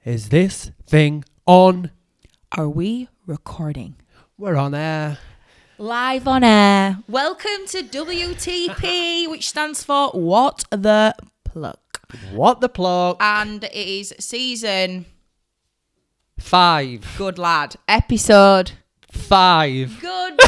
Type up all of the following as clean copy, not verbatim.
Is this thing on? Are we recording? We're on air. Live on air. Welcome to WTP, which stands for What the Pluck. What the pluck? And it is season 5. Good lad. Episode 5. Good.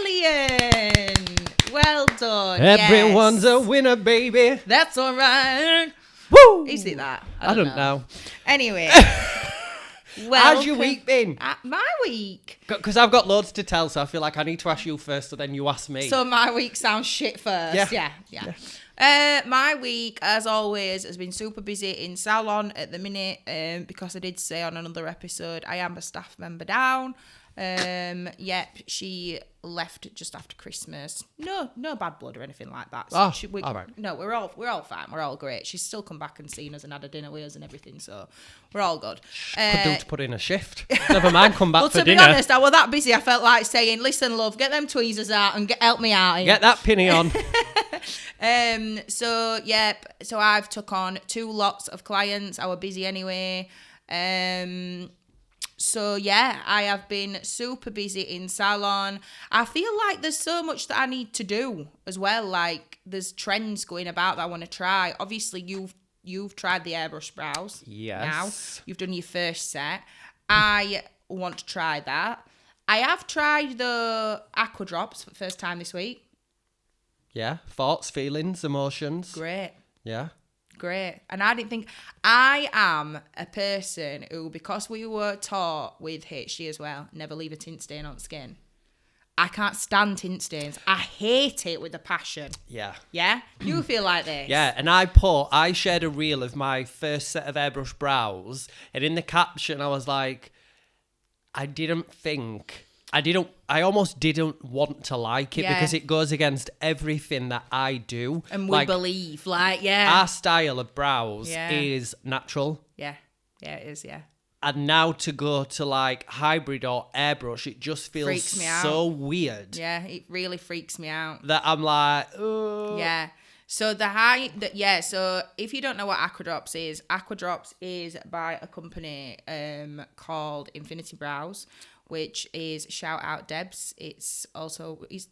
Brilliant. Well done. Everyone's yes. a winner, baby. That's all right. Woo! Is it that? I don't know. Anyway. How's your week been? My week. Because I've got loads to tell, so I feel like I need to ask you first, so then you ask me. So my week sounds shit first. Yeah. My week, as always, has been super busy in salon at the minute because I did say on another episode I am a staff member down. Yep, she left just after Christmas. No bad blood or anything like that. So all right. No, we're all fine. We're all great. She's still come back and seen us and had a dinner with us and everything. So we're all good. Could do to put in a shift. Never mind, come back well, for to dinner. be honest, I was that busy. I felt like saying, "Listen, love, get them tweezers out and help me out here." Get that penny on. So I've took on 2 lots of clients. I was busy anyway. So yeah, I have been super busy in salon. I feel like there's so much that I need to do as well. Like there's trends going about that I want to try. Obviously, you've tried the airbrush brows. Yes. Now you've done your first set. I want to try that. I have tried the aqua drops for the first time this week. Yeah. Thoughts, feelings, emotions. Great. Yeah. Great. And I didn't think... I am a person who, because we were taught with HD as well, never leave a tint stain on skin. I can't stand tint stains. I hate it with a passion. Yeah. Yeah? You feel like this? Yeah, and I shared a reel of my first set of airbrush brows, and in the caption I was like, I almost didn't want to like it because it goes against everything that I do. And we believe, our style of brows is natural. Yeah, it is, yeah. And now to go to like hybrid or airbrush, it just feels so weird. Yeah, it really freaks me out. That I'm like, oh. Yeah. So so if you don't know what Aquadrops is by a company called Infinity Brows, which is shout out Debs. It's also is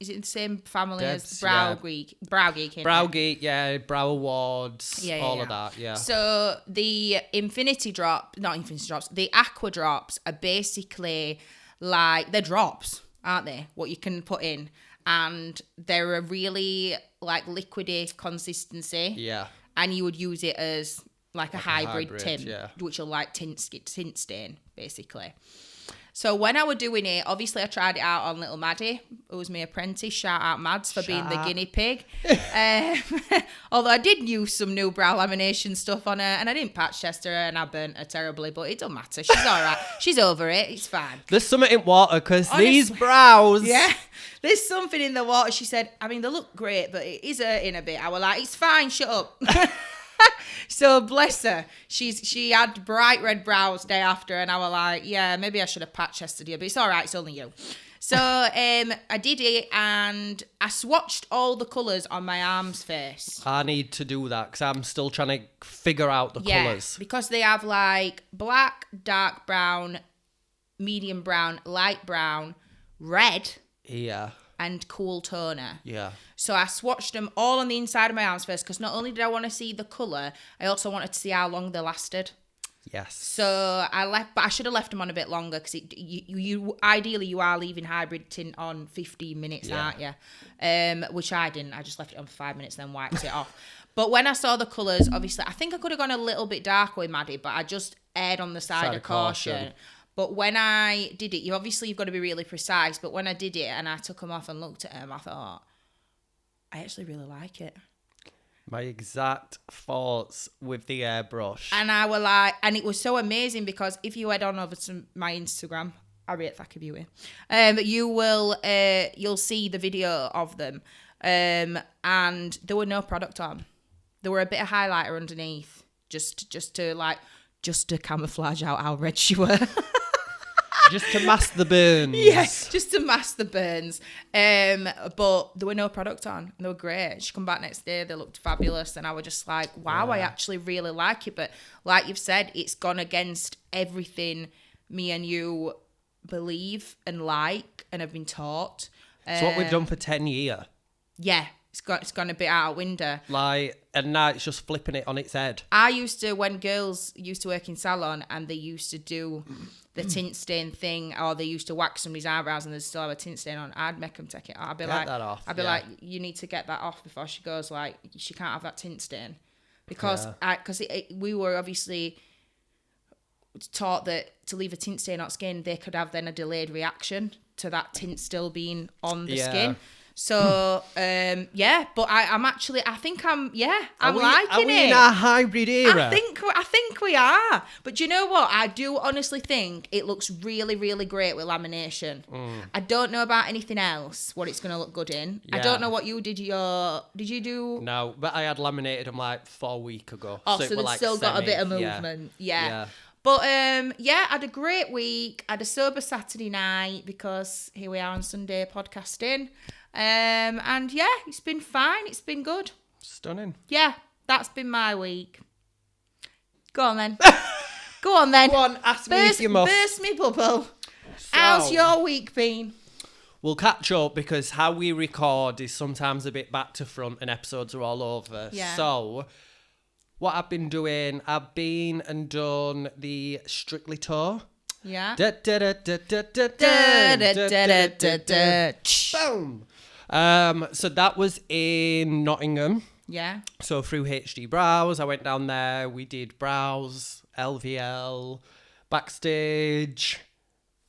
it in the same family Debs, as Brow Geek? Brow Geek, Brow Geek, yeah, Brow Awards, all of that, yeah. So the the Aqua Drops are basically like, they're drops, aren't they? What you can put in. And they're a really like liquidy consistency. Yeah. And you would use it as like a hybrid tint, yeah. which will like tint stain, basically. So when I was doing it, obviously I tried it out on little Maddie, who was my apprentice. Shout out Mads for being the guinea pig. Although I did use some new brow lamination stuff on her, and I didn't patch test her, and I burnt her terribly, but it don't matter. She's all right. She's over it. It's fine. There's something in water, because these brows... Yeah, there's something in the water. She said, I mean, they look great, but it is hurting a bit. I was like, it's fine, shut up. So bless her, she had bright red brows day after, and I was like, yeah, maybe I should have patch tested you, but it's all right, it's only you. So I did it, and I swatched all the colours on my arms first. I need to do that because I'm still trying to figure out the colours. Because they have like black, dark brown, medium brown, light brown, red. Yeah. And cool toner. Yeah. So I swatched them all on the inside of my arms first, because not only did I want to see the colour, I also wanted to see how long they lasted. Yes. So I should have left them on a bit longer, because you ideally you are leaving hybrid tint on 15 minutes, aren't you? Which I didn't. I just left it on for 5 minutes, then wiped it off. But when I saw the colours, obviously, I think I could have gone a little bit darker with Maddie, but I just erred on the side of caution. But when I did it, you've got to be really precise. But when I did it and I took them off and looked at them, I thought, I actually really like it. My exact thoughts with the airbrush. And I were like, and it was so amazing, because if you head on over to my Instagram, I rate Thacker Beauty, you'll see the video of them. And there were no product on. There were a bit of highlighter underneath, just to camouflage out how red she were. Just to mask the burns. Yes, just to mask the burns. But there were no product on. They were great. She come back next day. They looked fabulous. And I was just like, wow, I actually really like it. But like you've said, it's gone against everything me and you believe and like and have been taught. It's what we've done for 10 years. Yeah, it's gone a bit out of window. Like, and now it's just flipping it on its head. I used to, when girls used to work in salon and they used to do the tint stain thing, or they used to wax somebody's eyebrows and they still have a tint stain on, I'd make them take it off. I'd be Get that off, I'd be like, you need to get that off before she goes. Like, she can't have that tint stain, because we were obviously taught that to leave a tint stain on skin, they could have then a delayed reaction to that tint still being on the skin. So, but I'm liking it. Are we in our hybrid era? I think we are. But do you know what? I do honestly think it looks really, really great with lamination. I don't know about anything else, what it's going to look good in. I don't know what you did. Did you do? No, but I had laminated them like 4 weeks ago. Oh, so they've like still got a bit of movement. Yeah. But, I had a great week. I had a sober Saturday night because here we are on Sunday podcasting. And yeah, it's been fine. It's been good. Stunning. Yeah, that's been my week. Go on then. Go on then. Go on, ask me if you must. Burst me bubble. How's your week been? We'll catch up because how we record is sometimes a bit back to front and episodes are all over. Yeah. So, what I've been doing, I've been and done the Strictly tour. Yeah. Boom. So that was in Nottingham. Yeah. So through HD Brows, I went down there. We did brows, LVL, backstage.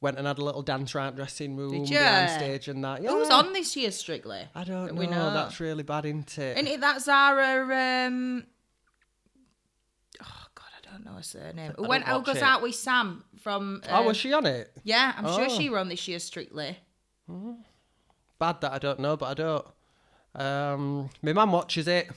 Went and had a little dance around dressing room, Did you? behind stage and that. Yeah. Who was on this year, Strictly? I don't know. We know. That's really bad, isn't it? Isn't it that Zara? Oh God, I don't know her surname. Who goes out with Sam from? Was she on it? Yeah, I'm sure she won this year, Strictly. Bad that I don't know, but I don't. My mum watches it.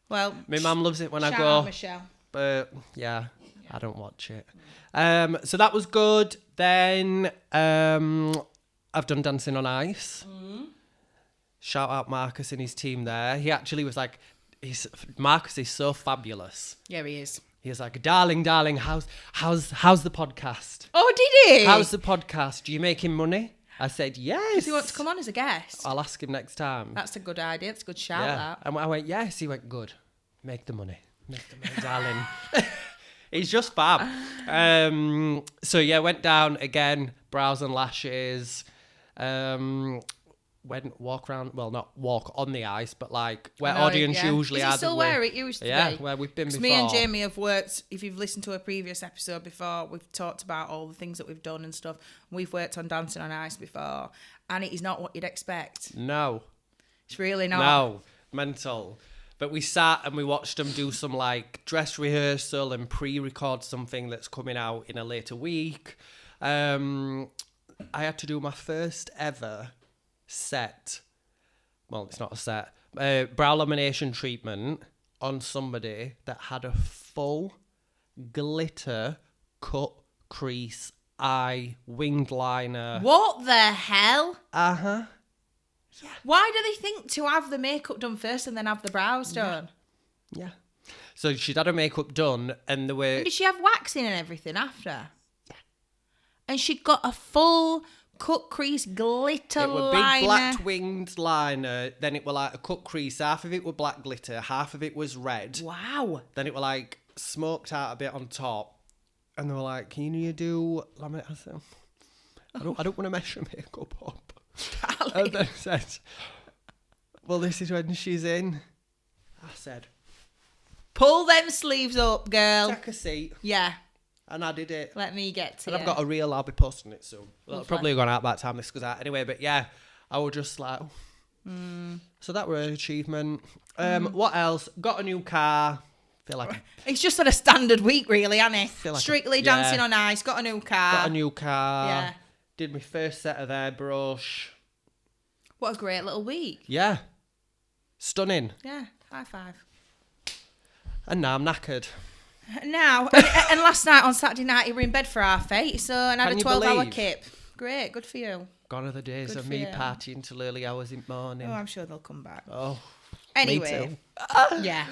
Well, My mum loves it when I shout go. out Michelle. But yeah, I don't watch it. So that was good. Then I've done Dancing on Ice. Shout out Marcus and his team there. He actually was like, Marcus is so fabulous. Yeah, he is. He was like, darling, how's the podcast? Oh, did he? How's the podcast? Do you making money? I said, yes. Does he want to come on as a guest? I'll ask him next time. That's a good idea. That's a good shout, that. And I went, yes. He went, good. Make the money, darling. He's just fab. So yeah, went down again, brows and lashes. Went walk around, well, not walk on the ice, but like where audience usually are. Is it still where it used to be? Yeah, where we've been before. Me and Jamie have worked, if you've listened to a previous episode before, we've talked about all the things that we've done and stuff. We've worked on Dancing on Ice before, and it is not what you'd expect. No. It's really not. No, mental. But we sat and we watched them do some like dress rehearsal and pre-record something that's coming out in a later week. I had to do my first ever set. Well, it's not a set. Brow lamination treatment on somebody that had a full glitter cut crease eye winged liner. What the hell? Uh-huh. Yeah. Why do they think to have the makeup done first and then have the brows done? Yeah. So she'd had her makeup done and there were... And did she have waxing and everything after? Yeah. And she got a full cut crease glitter liner. It were big black winged liner. Then it were like a cut crease. Half of it were black glitter. Half of it was red. Wow. Then it were like smoked out a bit on top. And they were like, can you do... I said, I don't want to mess your makeup up. And then said, well, this is when she's in. I said, pull them sleeves up, girl. take a seat. Yeah. And I did it. Let me get to and you. I've got a reel, I'll be posting it soon. Well, it'll probably gone out by the time this goes out anyway, but yeah, I was just like, So that was an achievement. What else? Got a new car. Feel like it's just on a standard week, really, Annie. Like Strictly Dancing on Ice. Got a new car. Got a new car. Yeah. Did my first set of airbrush. What a great little week. Yeah. Stunning. Yeah. High five. And now I'm knackered. Now, and last night on Saturday night, you were in bed for 8:30, so and had a 12-hour kip. Great, good for you. Gone are the days Good of for me you. partying till early hours in the morning. Oh, I'm sure they'll come back. Oh, Anyway, me too. yeah.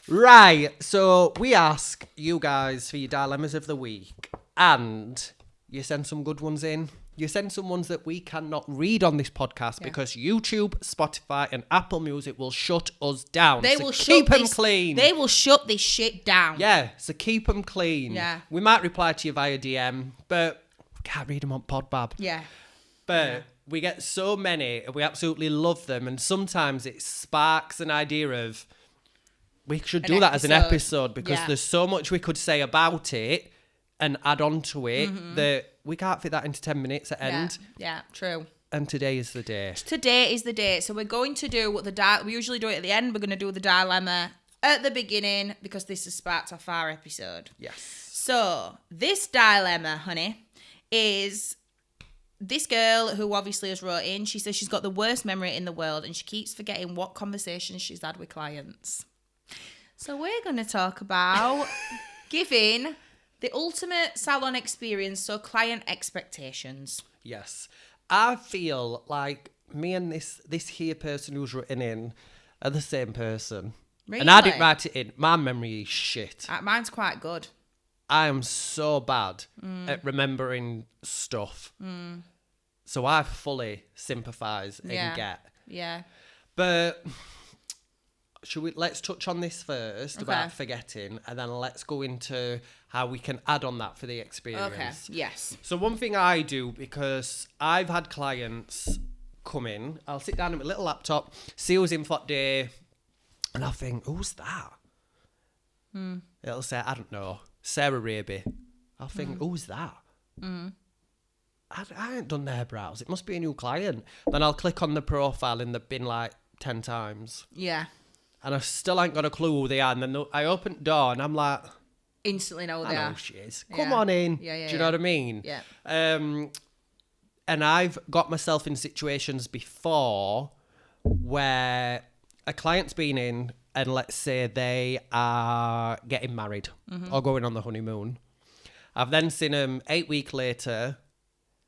Right, so we ask you guys for your dilemmas of the week, and you send some good ones in. You send some ones that we cannot read on this podcast because YouTube, Spotify, and Apple Music will shut us down. They so will keep shut them this, clean. They will shut this shit down. Yeah, so keep them clean. Yeah. We might reply to you via DM, but we can't read them on Podbab. Yeah. But we get so many, and we absolutely love them, and sometimes it sparks an idea of we should do that as an episode because there's so much we could say about it and add on to it that we can't fit that into 10 minutes at end. Yeah, true. And today is the day. Today is the day. So we're going to do we usually do it at the end. We're going to do the dilemma at the beginning because this has sparked off our episode. Yes. So this dilemma, honey, is this girl who obviously has wrote in. She says she's got the worst memory in the world and she keeps forgetting what conversations she's had with clients. So we're going to talk about giving the ultimate salon experience, so client expectations. Yes. I feel like me and this here person who's written in are the same person. Really? And I didn't write it in. My memory is shit. Mine's quite good. I am so bad at remembering stuff. So I fully sympathise and get. Yeah. But let's touch on this first about forgetting, and then let's go into how we can add on that for the experience. Okay, yes. So one thing I do, because I've had clients come in, I'll sit down at my little laptop, see who's in for that day, and I'll think, who's that? It'll say, I don't know, Sarah Raby. I'll think, who's that? I ain't done their brows. It must be a new client. Then I'll click on the profile and they've been like 10 times. Yeah. And I still ain't got a clue who they are. And then I open the door and I'm like, instantly know who they I know are. who she is. Come on in. Yeah, Do you know what I mean? Yeah. And I've got myself in situations before where a client's been in and let's say they are getting married or going on the honeymoon. I've then seen them 8 weeks later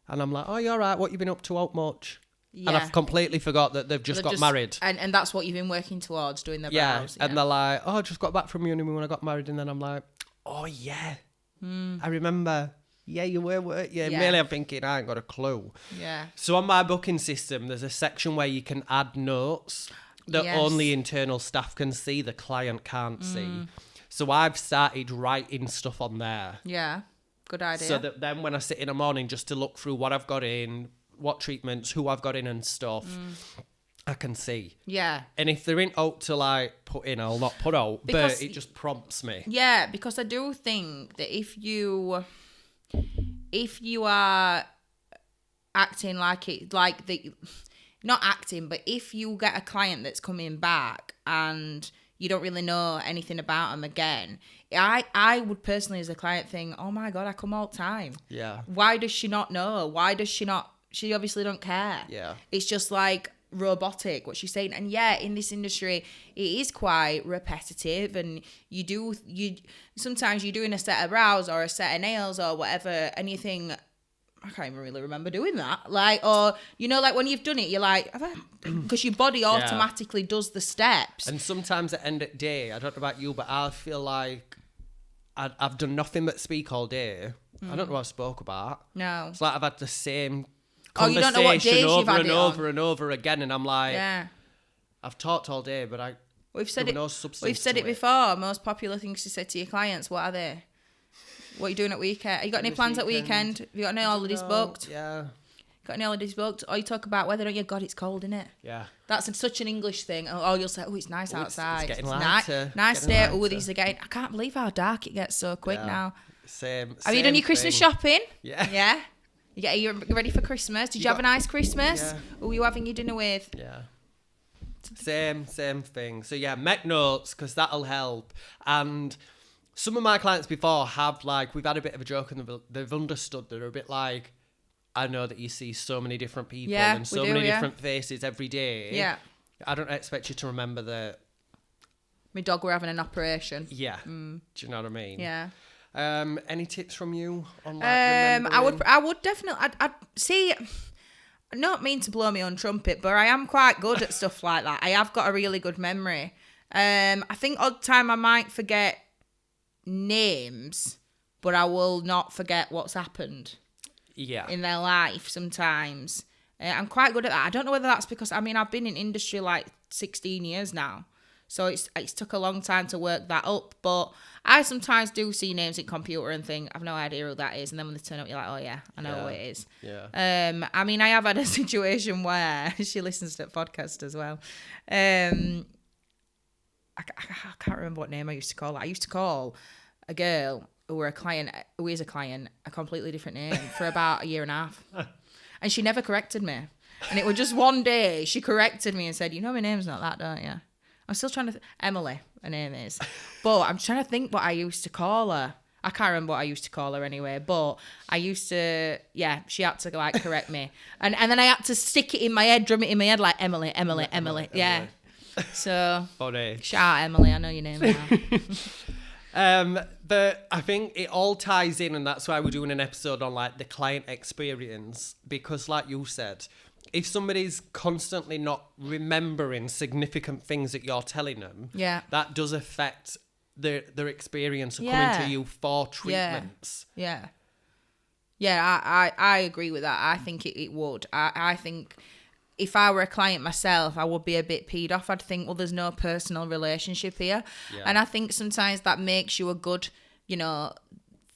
and I'm like, oh, you're all right. What you been up to out much? Yeah. And I've completely forgot that they've just got married. And that's what you've been working towards, doing their brows. Yeah, and they're like, oh, I just got back from uni when I got married. And then I'm like, oh, yeah. I remember. Yeah, you were, weren't you? Really, I'm thinking, I ain't got a clue. Yeah. So on my booking system, there's a section where you can add notes that only internal staff can see, the client can't see. So I've started writing stuff on there. Yeah, good idea. So that then when I sit in the morning just to look through what I've got in, what treatments, who I've got in and stuff, I can see. Yeah. And if they're in out to like put in, I'll not put out, because but it just prompts me. Yeah, because I do think that if you are acting not acting, but if you get a client that's coming back and you don't really know anything about them again, I would personally as a client think, oh my God, I come all the time. Yeah. Why does she not know? Why does she not? She obviously don't care. Yeah. It's just like robotic, what she's saying. And yeah, in this industry, it is quite repetitive. And sometimes you're doing a set of brows or a set of nails or whatever, and you think, I can't even really remember doing that. Like, or, you know, like when you've done it, you're like, because your body automatically does the steps. And sometimes at the end of the day, I don't know about you, but I feel like I've done nothing but speak all day. I don't know what I spoke about. No. It's like I've had the same you don't know what days over you've had and over and over again, and I'm like, I've talked all day, but we've said it. No substance. We've said it before. Most popular things to say to your clients. What are they? What are you doing at weekend? Have you got any plans at weekend? Have you got any holidays booked? Yeah. Got any holidays booked? Or you talk about weather, don't you? God, it's cold, isn't it? Yeah. That's such an English thing. Oh, you'll say, oh, it's nice outside. It's getting lighter. Nice day. Oh, these are getting. I can't believe how dark it gets so quick now. Same. Have you done your Christmas shopping? Yeah. Yeah. Are you ready for Christmas? Did you have a nice Christmas? Yeah. Who were you having your dinner with? Yeah. Same thing. So yeah, make notes because that'll help. And some of my clients before have we've had a bit of a joke and they've understood. They're a bit like, I know that you see so many different people and so many different faces every day. Yeah. I don't expect you to remember the My dog were having an operation. Yeah. Do you know what I mean? Yeah. Any tips from you on like, remembering? I would definitely. I'd see. I don't mean to blow my own trumpet, but I am quite good at stuff like that. I have got a really good memory. I think odd time I might forget names, but I will not forget what's happened. Yeah. In their life sometimes. I'm quite good at that. I don't know whether that's because I've been in industry like 16 years now. So it's took a long time to work that up, but I sometimes do see names in computer and think I've no idea who that is, and then when they turn up, you're like, oh yeah, I know who it is. Yeah. I have had a situation where she listens to the podcast as well. I can't remember what name I used to call her. I used to call a girl who is a client, a completely different name for about a year and a half, and she never corrected me. And it was just one day she corrected me and said, "You know my name's not that, don't you?" I'm still trying to... Emily, her name is. But I'm trying to think what I used to call her. I can't remember what I used to call her anyway. But I used to... Yeah, she had to, like, correct me. And then I had to stick it in my head, drum it in my head, like, Emily. Yeah. So... Funny. Shout out, Emily. I know your name now. But I think it all ties in, and that's why we're doing an episode on, like, the client experience. Because, like you said... If somebody's constantly not remembering significant things that you're telling them, that does affect their experience of coming to you for treatments. Yeah, I agree with that. I think it would. I think if I were a client myself, I would be a bit peed off. I'd think, well, there's no personal relationship here. Yeah. And I think sometimes that makes you a good,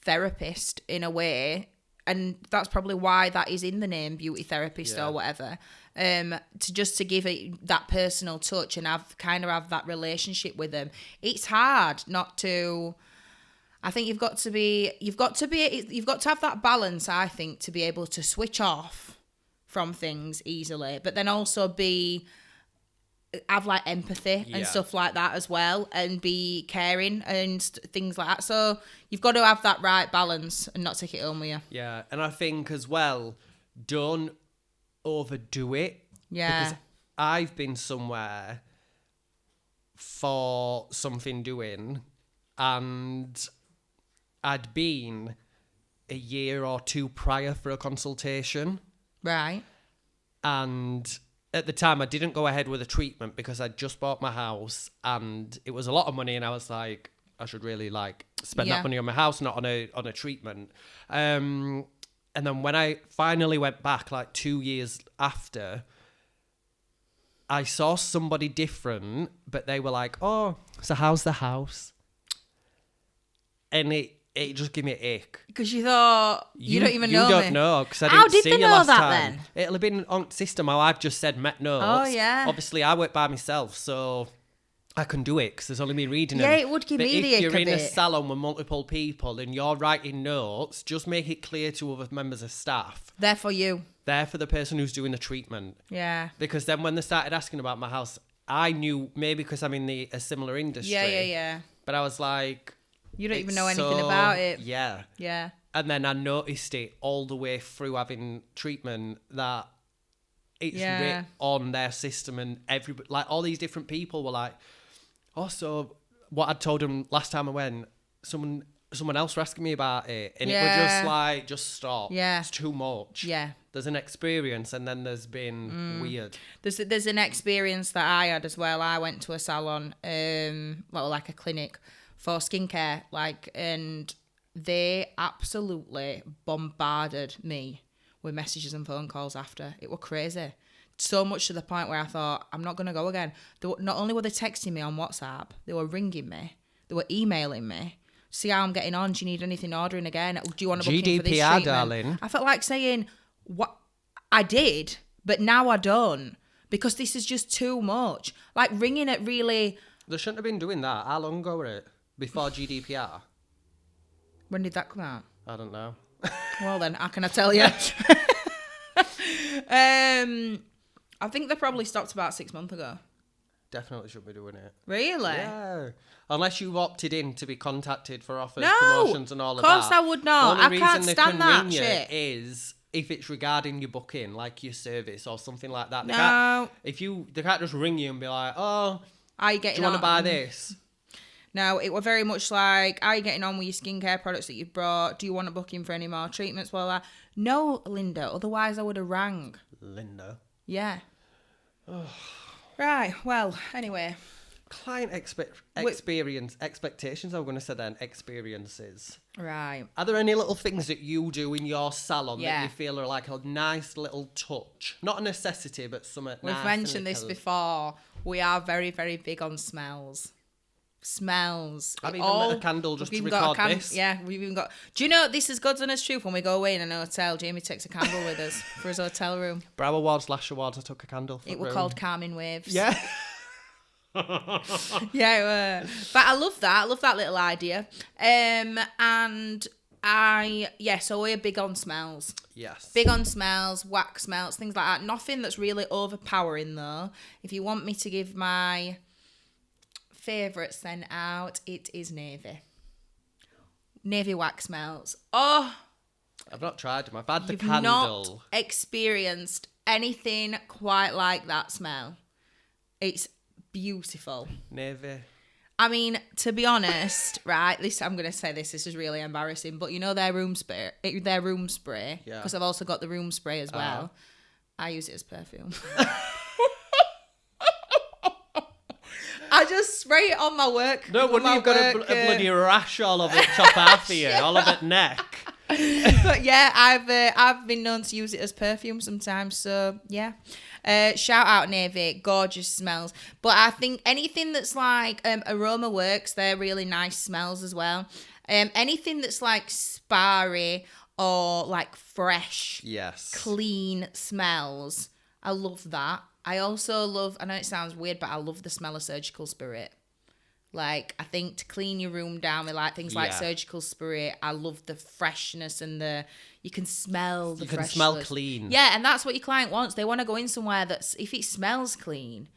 therapist in a way. And that's probably why that is in the name, beauty therapist or whatever. To give it that personal touch and have that relationship with them. It's hard not to. I think you've got to have that balance. I think to be able to switch off from things easily, but then also have like empathy and stuff like that as well, and be caring and things like that. So you've got to have that right balance and not take it home with you. Yeah, and I think as well, don't overdo it. Yeah. Because I've been somewhere for something doing, and I'd been a year or two prior for a consultation. Right. And at the time, I didn't go ahead with a treatment because I'd just bought my house and it was a lot of money, and I was like, I should really spend that money on my house, not on a treatment. And then when I finally went back, 2 years after, I saw somebody different, but they were like, "Oh, so how's the house?" And it just gave me an ick. Because you thought, you don't even know me. You don't know, because I How didn't see did they you know last that time. then? It'll have been on system how I've just said met notes. Oh, yeah. Obviously, I work by myself, so I can do it because there's only me reading them. Yeah, it would give me the ick a bit. If you're in a salon with multiple people and you're writing notes, just make it clear to other members of staff. They're for you. They're for the person who's doing the treatment. Yeah. Because then when they started asking about my house, I knew, maybe because I'm in a similar industry. Yeah. But I was like... You don't even know anything about it. Yeah. Yeah. And then I noticed it all the way through having treatment that it's writ on their system, and all these different people were like, "Oh, so what I'd told them last time I went, someone else were asking me about it," and it was just stop. Yeah. It's too much. Yeah. There's an experience, and then there's been weird. There's an experience that I had as well. I went to a salon, like a clinic for skincare, and they absolutely bombarded me with messages and phone calls after. It was crazy. So much to the point where I thought, I'm not going to go again. Not only were they texting me on WhatsApp, they were ringing me, they were emailing me. See how I'm getting on. Do you need anything ordering again? Do you want to book in for this GDPR, treatment? darling. I felt like saying, what I did, but now I don't, because this is just too much. Like ringing it really... They shouldn't have been doing that. How long ago were it? Before GDPR? When did that come out? I don't know. Well then, how can I tell you? I think they probably stopped about 6 months ago. Definitely should be doing it. Really? Yeah. Unless you opted in to be contacted for offers, No, promotions and all of that. Of course I would not. I can't stand that shit. Is if it's regarding your booking, like your service or something like that. No. They can't just ring you and be like, "Oh, are you getting do you want to buy this?" Now, it were very much like, are you getting on with your skincare products that you've brought? Do you want to book in for any more treatments? Blah, blah, blah. No, Linda. Otherwise, I would have rang. Linda. Yeah. Right. Well, anyway. Client expectations, I'm going to say then, experiences. Right. Are there any little things that you do in your salon Yeah. that you feel are like a nice little touch? Not a necessity, but something We've nice. mentioned this before. We are very, very big on smells. Smells. I've even lit a candle just to record this. Yeah, we've even got... Do you know, this is God's honest truth, when we go away in an hotel, Jamie takes a candle with us for his hotel room. Brow Awards, Lash Awards, I took a candle for It was called Calming Waves. Yeah. Yeah, it were. But I love that. I love that little idea. So we're big on smells. Yes. Big on smells, wax smells, things like that. Nothing that's really overpowering though. If you want me to give my favourite scent out, it is navy. Navy wax smells. Oh, I've not tried them. I've had the you've candle. not experienced anything quite like that smell. It's beautiful. Navy. I mean, to be honest, right? I'm gonna say this. This is really embarrassing, but you know their room spray. Yeah. Because I've also got the room spray as well. I use it as perfume. I just spray it on my work. No wonder you've got a bloody rash all over the top half of you, all over the neck. But yeah, I've been known to use it as perfume sometimes. So yeah, shout out Navy, gorgeous smells. But I think anything that's like Aroma Works, they're really nice smells as well. Anything that's like sparry or like fresh, Yes. clean smells, I love that. I also love, I know it sounds weird, but I love the smell of Surgical Spirit. Like, I think to clean your room down with like things like Surgical Spirit, I love the freshness and you can smell the freshness. You can smell clean. Yeah, and that's what your client wants. They want to go in somewhere that's, if it smells clean,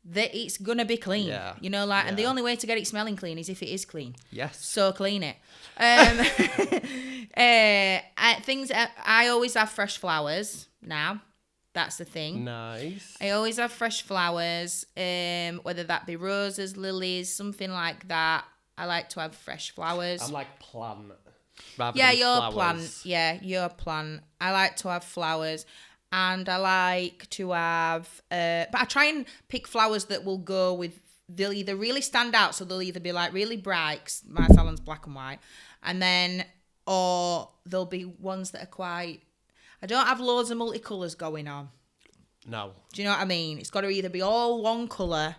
that it's going to be clean. Yeah. You know, like, and the only way to get it smelling clean is if it is clean. Yes. So clean it. I always have fresh flowers now. That's the thing. Nice. I always have fresh flowers, whether that be roses, lilies, something like that. I like to have fresh flowers. I'm like plant. Rather Yeah, than your flowers. plant. Yeah, your plant. I like to have flowers. And I like to have... but I try and pick flowers that will go with... They'll either really stand out, so they'll either be like really bright, 'cause my salon's black and white, and then... Or there'll be ones that are quite... I don't have loads of multicolours going on. No. Do you know what I mean? It's got to either be all one colour,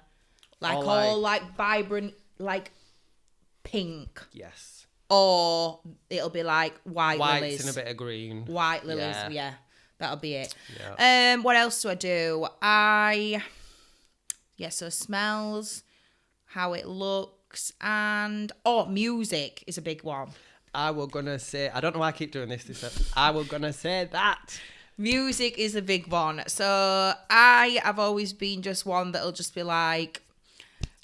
all vibrant, like pink. Yes. Or it'll be like white lilies. Whites and a bit of green. White lilies, yeah. That'll be it. Yeah. What else do I do? So smells, how it looks, and music is a big one. I was gonna say, I don't know why I keep doing this. I was gonna say that. Music is a big one. So I have always been just one that'll just be like,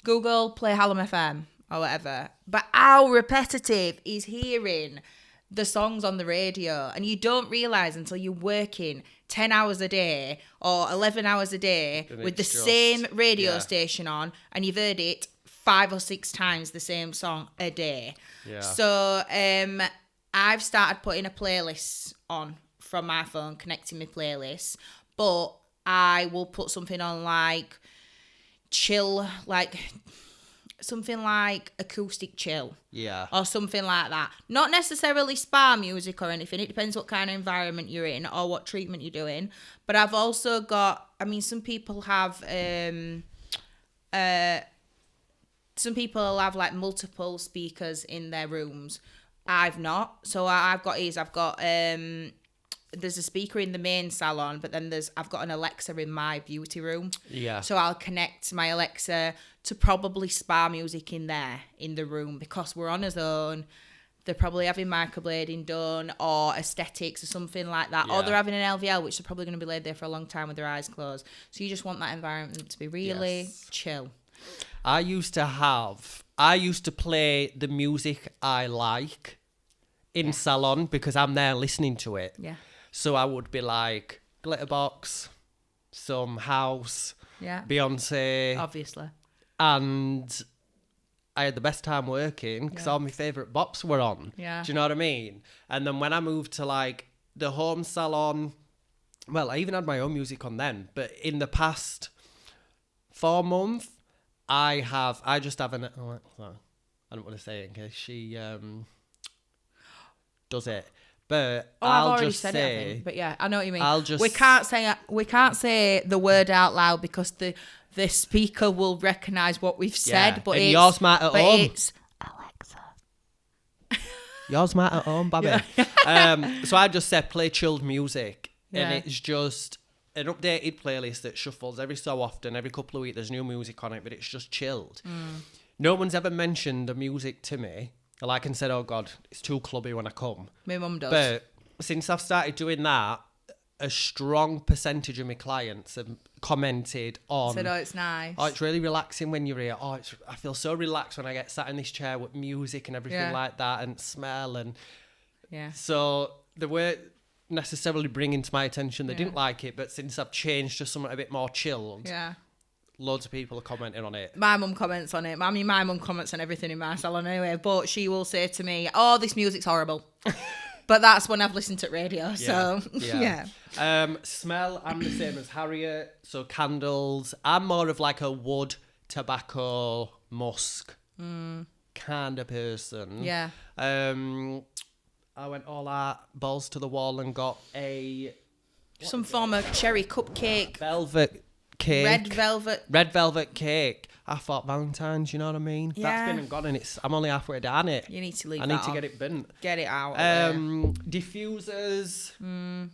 Google, play Hallam FM or whatever. But how repetitive is hearing the songs on the radio? And you don't realise until you're working 10 hours a day or 11 hours a day with the same radio station on, and you've heard it 5 or 6 times the same song a day. Yeah. So I've started putting a playlist on from my phone, connecting my playlists, but I will put something on like chill, like something like acoustic chill. Yeah. Or something like that. Not necessarily spa music or anything. It depends what kind of environment you're in or what treatment you're doing. But I've also got, some people have like multiple speakers in their rooms. I've not. So I've got there's a speaker in the main salon, but then I've got an Alexa in my beauty room. Yeah. So I'll connect my Alexa to probably spa music in there, in the room, because we're on a zone. They're probably having microblading done or aesthetics or something like that. Or they're having an LVL, which they're probably going to be laid there for a long time with their eyes closed. So you just want that environment to be really chill. I used to play the music I like in salon because I'm there listening to it. Yeah. So I would be like Glitterbox, some house, Yeah. Beyonce, Obviously. and I had the best time working because all my favourite bops were on. Yeah. Do you know what I mean? And then when I moved to like the home salon, well, I even had my own music on then, but in the past 4 months, I just have an, oh, sorry, I don't want to say it in case she does it. But I've I'll already just said say, it, I think. But yeah, I know what you mean. We can't say the word out loud because the speaker will recognise what we've said. But and yours might at home. It's Alexa. Yours might at home, baby. So I just said play chilled music, and it's just an updated playlist that shuffles every so often, every couple of weeks. There's new music on it, but it's just chilled. No one's ever mentioned the music to me. Like and said, oh God, it's too clubby when I come. My mum does. But since I've started doing that, a strong percentage of my clients have commented on. Said, oh, it's nice. Oh, it's really relaxing when you're here. Oh, I feel so relaxed when I get sat in this chair with music and everything like that, and smell and. Yeah. So they weren't necessarily bringing to my attention. They didn't like it, but since I've changed to something a bit more chilled. Yeah. Loads of people are commenting on it. My mum comments on it. I mean, my mum comments on everything in my salon anyway, but she will say to me, oh, this music's horrible. But that's when I've listened to radio, so yeah. Smell, I'm the same as Harriet. So candles. I'm more of like a wood, tobacco, musk kind of person. Yeah. I went all out, balls to the wall, and got some form of cherry cupcake. Velvet cake. Red velvet cake. I thought Valentine's, you know what I mean? Yeah. That's been and gone, and I'm only halfway down it. You need to leave I need to get it bent. Get it out. Diffusers. I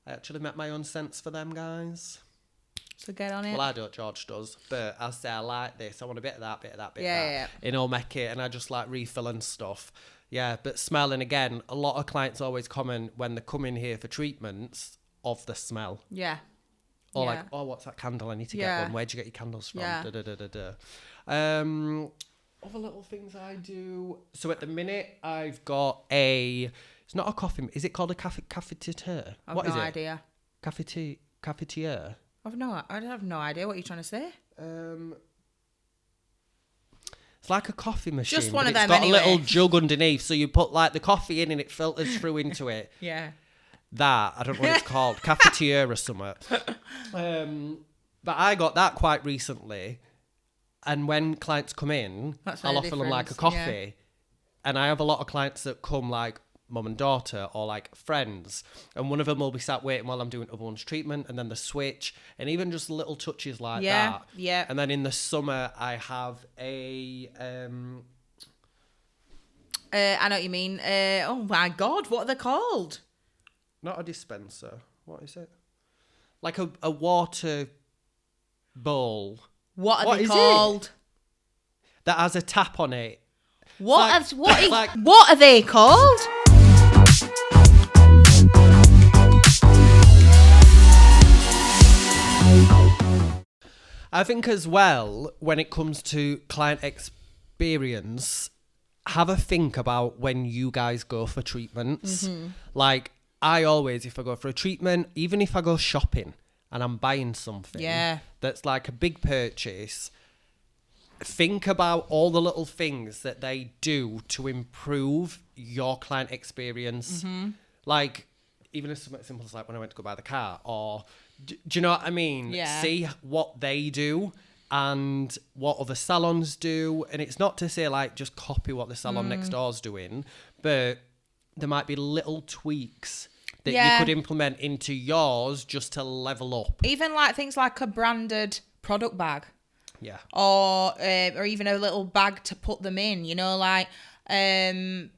actually met my own scents for them, guys. So get on it. Well, I don't, George does, but I say I like this. I want a bit of that, bit of that, bit of that. Yeah. And I'll make it, and I just like refilling stuff. Yeah, but smelling, again, a lot of clients always comment when they come in here for treatments of the smell. Yeah. Or like, oh, what's that candle? I need to get one. Where'd you get your candles from? Yeah. Other little things I do. So at the minute, I've got it's not a coffee, is it called a cafetiere? I've no idea. Cafetiere? I have no idea what you're trying to say. It's like a coffee machine. Just one of them It's got anyway. a little jug underneath, so you put like the coffee in and it filters through into it. Yeah. That, I don't know what it's called, cafetiere or something. But I got that quite recently, and when clients come in, I'll offer them like a coffee. And I have a lot of clients that come like mum and daughter or like friends, and one of them will be sat waiting while I'm doing other one's treatment, and then the switch, and even just little touches like that. Yeah. And then in the summer, I have a I know what you mean. Oh my God, what are they called? not a dispenser. What is it? Like a water bowl. What are they is called? it? That has a tap on it. What like- what are they called? I think as well, when it comes to client experience, have a think about when you guys go for treatments. Like, I always, if I go for a treatment, even if I go shopping and I'm buying something that's like a big purchase, think about all the little things that they do to improve your client experience. Like, even if something simple as like when I went to go buy the car, or do you know what I mean? Yeah. See what they do and what other salons do. And it's not to say like just copy what the salon next door's doing, but there might be little tweaks that you could implement into yours just to level up. Even like things like a branded product bag. Yeah. Or even a little bag to put them in, you know, like,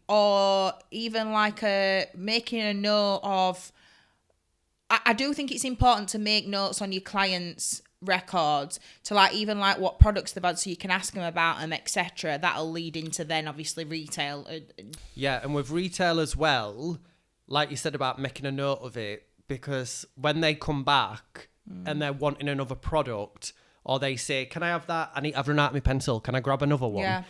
or even like making a note of, I do think it's important to make notes on your clients' records to like even like what products they've had, so you can ask them about them, etc. That'll lead into then obviously retail. Yeah, and with retail as well, like you said about making a note of it, because when they come back and they're wanting another product, or they say, can I have that? I've run out of my pencil. Can I grab another one? Yeah.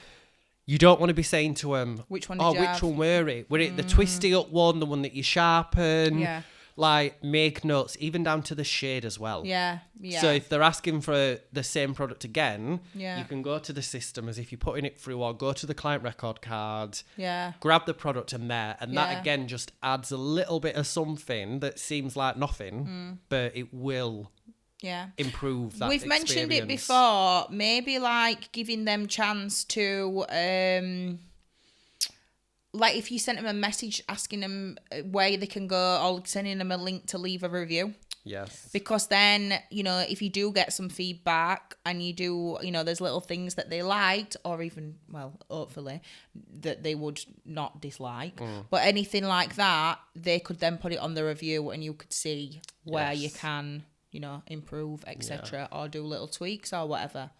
You don't want to be saying to them, which one did you which have? one were it? Were it the twisty up one, the one that you sharpen? Yeah. like make notes, even down to the shade as well. Yeah, yeah. So if they're asking for the same product again, Yeah. you can go to the system as if you're putting it through, or go to the client record card, Yeah. grab the product in there, and Yeah. that again just adds a little bit of something that seems like nothing, but it will Yeah. improve that We've mentioned it experience. before, maybe like giving them chance to like if you sent them a message asking them where they can go, or sending them a link to leave a review. Yes. Because then, you know, if you do get some feedback and you do, you know, there's little things that they liked, or even, well, hopefully, that they would not dislike. But anything like that, they could then put it on the review and you could see where you Yes. can, you know, improve, etc., or do little tweaks or whatever.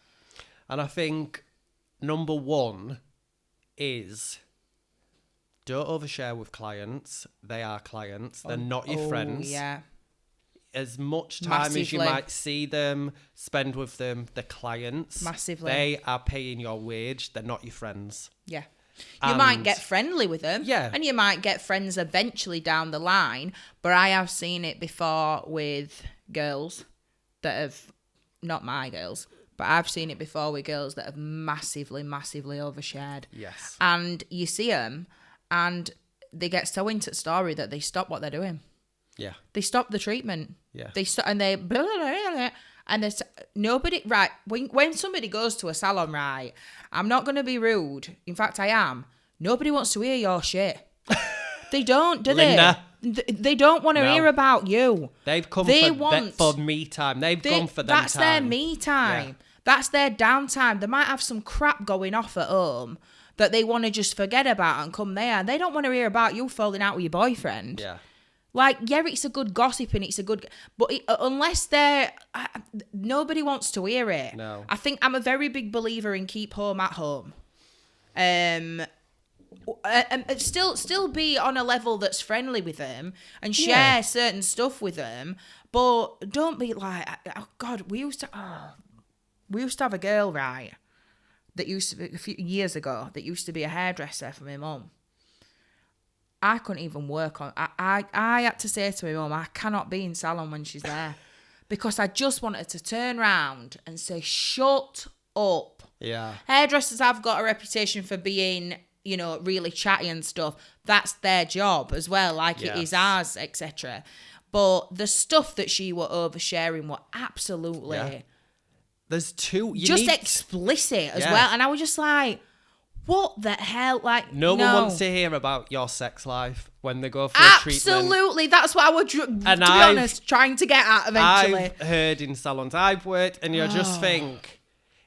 And I think number one is don't overshare with clients. They are clients. They're not your friends. Yeah. As much time as you Massively. might see them, spend with them, the clients. Massively. They are paying your wage. They're not your friends. Yeah. You might And- get friendly with them. Yeah. And you might get friends eventually down the line. But I have seen it before with girls that have, not my girls, but I've seen it before with girls that have massively, massively overshared. Yes. And you see them and they get so into the story that they stop what they're doing. Yeah. They stop the treatment. Yeah. They stop and they blah, blah, blah, blah, and there's nobody right when somebody goes to a salon, right? I'm not going to be rude. In fact, I am. Nobody wants to hear your shit. They don't, do Linda. they? They don't want to No. hear about you. They've come They for, want- for me time. They've gone for them That's their time. me time. Yeah. That's their downtime. They might have some crap going off at home that they want to just forget about and come there. They don't want to hear about you falling out with your boyfriend. Yeah. Like, yeah, it's a good gossip and it's a good... But unless they're... nobody wants to hear it. No. I think I'm a very big believer in keep home at home. And still be on a level that's friendly with them and share Yeah. certain stuff with them. But don't be like... Oh, God, we used to have a girl, right, that used to be... A few years ago, that used to be a hairdresser for my mum. I couldn't even work on. I had to say to my mum, I cannot be in salon when she's there, because I just wanted to turn round and say, "Shut up." Yeah. Hairdressers have got a reputation for being, you know, really chatty and stuff. That's their job as well, like it is Yes. ours, etc. But the stuff that she were oversharing were absolutely Yeah. There's two. You just need, explicit as Yeah. well, and I was just like, what the hell? Like, no one wants to hear about your sex life when they go for a treatment. Absolutely, that's what I would, to be I've- honest, trying to get at eventually. I've heard in salons I've worked, and you just think,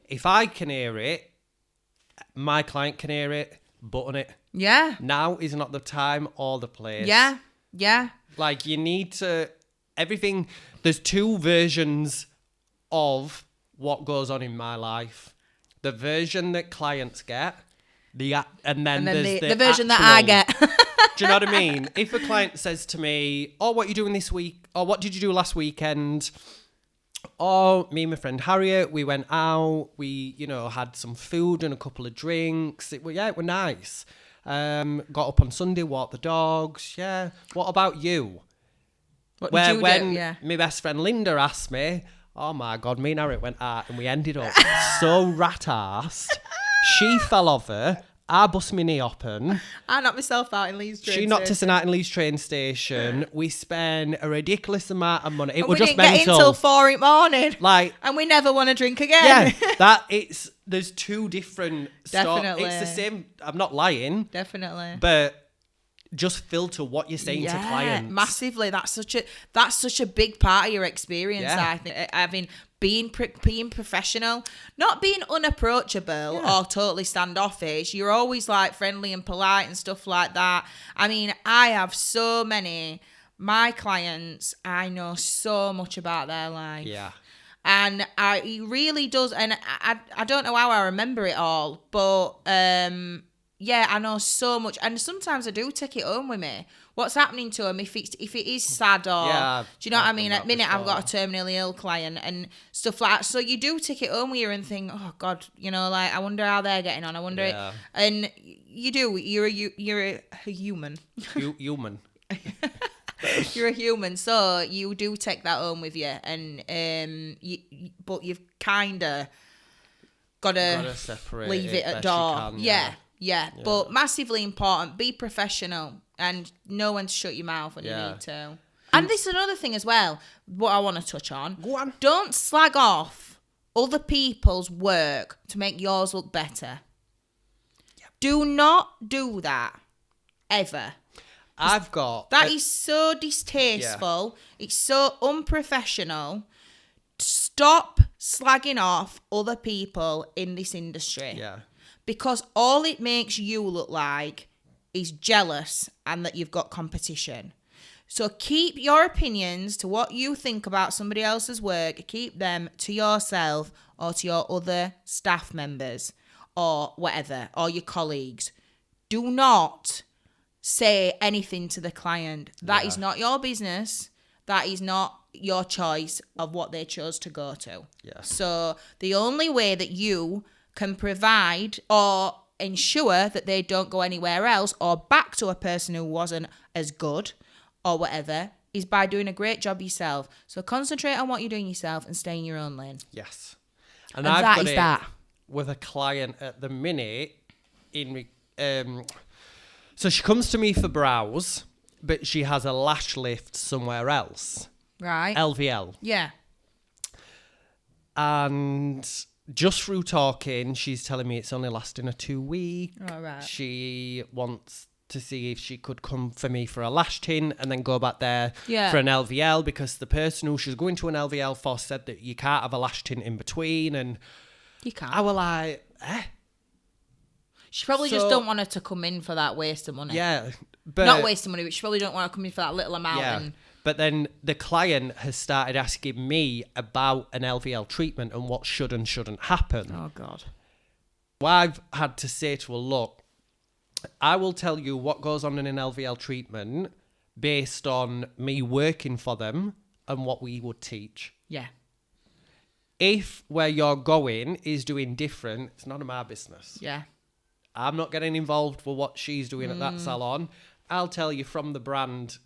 if I can hear it, my client can hear it, button it. Yeah, Now is not the time or the place. yeah, yeah. Like, you need to... Everything... There's two versions of what goes on in my life. The version that clients get, and then there's the version that I get. Do you know what I mean? If a client says to me, "Oh, what are you doing this week?" Or "What did you do last weekend?" Or me and my friend Harriet, we went out. We, you know, had some food and a couple of drinks. It were nice. Got up on Sunday, walked the dogs. Yeah. What about you? What Where did you when do? Yeah. my best friend Linda asked me, oh my God, me and Harriet went out and we ended up so rat-arsed. She fell over. I bust my knee open. I knocked myself out in Leeds train She knocked us station. out in Leeds train station. We spent a ridiculous amount of money. It And was we just didn't get in mental. till 4 in the morning. Like, And we never want to drink again. yeah, there's two different Definitely. It's the same. I'm not lying, Definitely. but just filter what you're saying to clients. Massively. That's such a big part of your experience. Yeah. I think having being professional, not being unapproachable or totally standoffish. You're always like friendly and polite and stuff like that. I mean, I have so many. My clients, I know so much about their life. Yeah. And it really does. And I don't know how I remember it all, but yeah, I know so much. And sometimes I do take it home with me. What's happening to them if it is sad or Yeah, do you know what I I've mean? done At that minute I've got a before. terminally ill client and stuff like that. So you do take it home with you and think, oh God, you know, like I wonder how they're getting on. I wonder, Yeah. and you do. You're a human. Human. You're a human, so you do take that home with you, and but you've kind of gotta separate leave it at best you door. can, Yeah. But massively important. Be professional and know when to shut your mouth when you need to. And this is another thing as well. What I want to touch on. Go on. Don't slag off other people's work to make yours look better. Yep. Do not do that ever. That is so distasteful. Yeah. It's so unprofessional. Stop slagging off other people in this industry. Yeah. Because all it makes you look like is jealous and that you've got competition. So keep your opinions to what you think about somebody else's work. Keep them to yourself or to your other staff members or whatever, or your colleagues. Do not say anything to the client. That is not your business. That is not your choice of what they chose to go to. Yeah. So the only way that you can provide or ensure that they don't go anywhere else or back to a person who wasn't as good or whatever is by doing a great job yourself. So concentrate on what you're doing yourself and stay in your own lane. Yes. And I've got it with a client at the minute. So she comes to me for brows, but she has a lash lift somewhere else. Right. LVL. Yeah. And just through talking, she's telling me it's only lasting a 2 week. All right. She wants to see if she could come for me for a lash tin and then go back there Yeah. for an LVL, because the person who she's going to an LVL for said that you can't have a lash tin in between. And You can't. I was like, She probably just don't want her to come in for that waste of money. Yeah. But Not waste of money, but she probably don't want to come in for that little amount. Yeah. And But then the client has started asking me about an LVL treatment and what should and shouldn't happen. oh God. Well, I've had to say to her, look, I will tell you what goes on in an LVL treatment based on me working for them and what we would teach. Yeah. If where you're going is doing different, it's none of my business. Yeah. I'm not getting involved with what she's doing at that salon. I'll tell you from the brand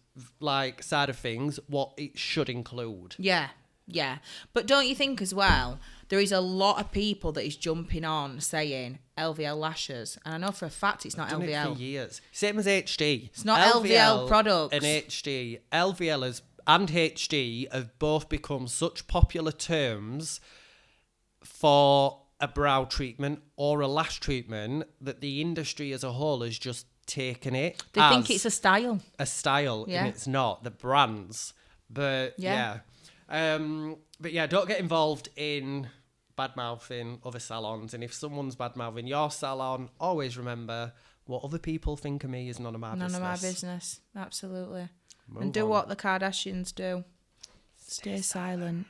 side of things what it should include. Yeah. Yeah. But don't you think as well, there is a lot of people that is jumping on saying LVL lashes. And I know for a fact it's not I've done LVL. it for years. Same as HD. It's not LVL products. And HD. LVL and HD have both become such popular terms for a brow treatment or a lash treatment that the industry as a whole has just taken it. They think it's a style. A style, Yeah. and it's not. The brands. But Yeah. but yeah, don't get involved in bad-mouthing other salons. And if someone's bad-mouthing your salon, always remember what other people think of me is none of my business. None of my business. Absolutely. Move and do on. what the Kardashians do. Stay silent.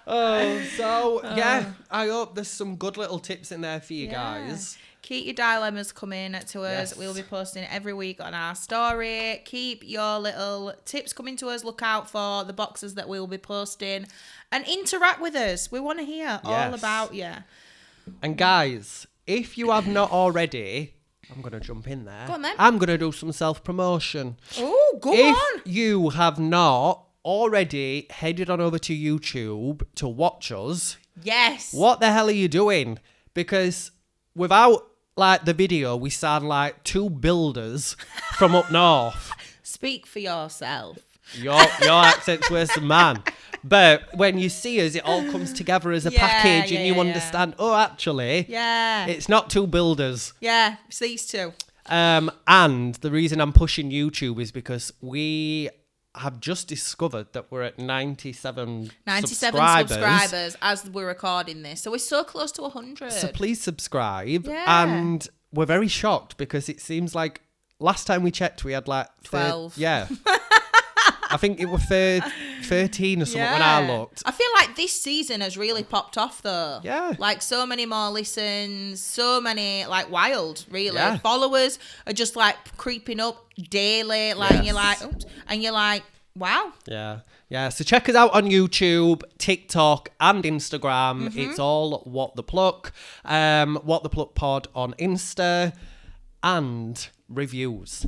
Yeah, I hope there's some good little tips in there for you guys. Keep your dilemmas coming to us. Yes. We'll be posting every week on our story. Keep your little tips coming to us. Look out for the boxes that we'll be posting and interact with us. We want to hear all Yes. about you. And guys, if you have not already, I'm going to jump in there. Go on then. I'm going to do some self-promotion. Oh, go If on. you have not already headed on over to YouTube to watch us, Yes. what the hell are you doing? Because without the video, we sound like two builders from up north. Speak for yourself. Your accent's worse than mine. But when you see us, it all comes together as a package, and you understand, oh, actually, it's not two builders. Yeah, it's these two. And the reason I'm pushing YouTube is because we have just discovered that we're at 97 subscribers as we're recording this. So we're so close to 100. So please subscribe. Yeah. And we're very shocked because it seems like last time we checked, we had 12. Yeah. I think it was 13 or something when I looked. I feel like this season has really popped off though. Yeah. So many more listens, so many wild, really. Yeah. Followers are just creeping up daily. And you're oops. And you're wow. Yeah. Yeah. So check us out on YouTube, TikTok, and Instagram. Mm-hmm. It's all What the Pluck. What the Pluck Pod on Insta, and reviews.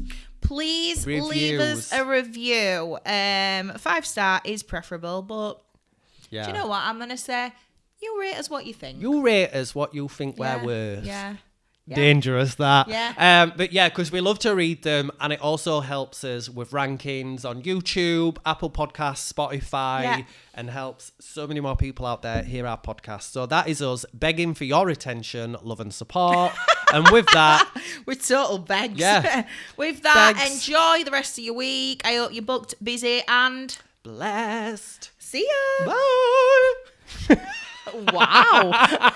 please leave us a review. 5-star is preferable, but do you know what I'm going to say? You rate us what you think. You rate us what you think we're worth. Yeah. Dangerous, that. Yeah. But yeah, because we love to read them, and it also helps us with rankings on YouTube, Apple Podcasts, Spotify, and helps so many more people out there hear our podcast. So that is us begging for your attention, love and support. And with that, we're total begs. Yeah. With that, begs. Enjoy the rest of your week. I hope you're booked, busy, and blessed. See ya. Bye. Wow.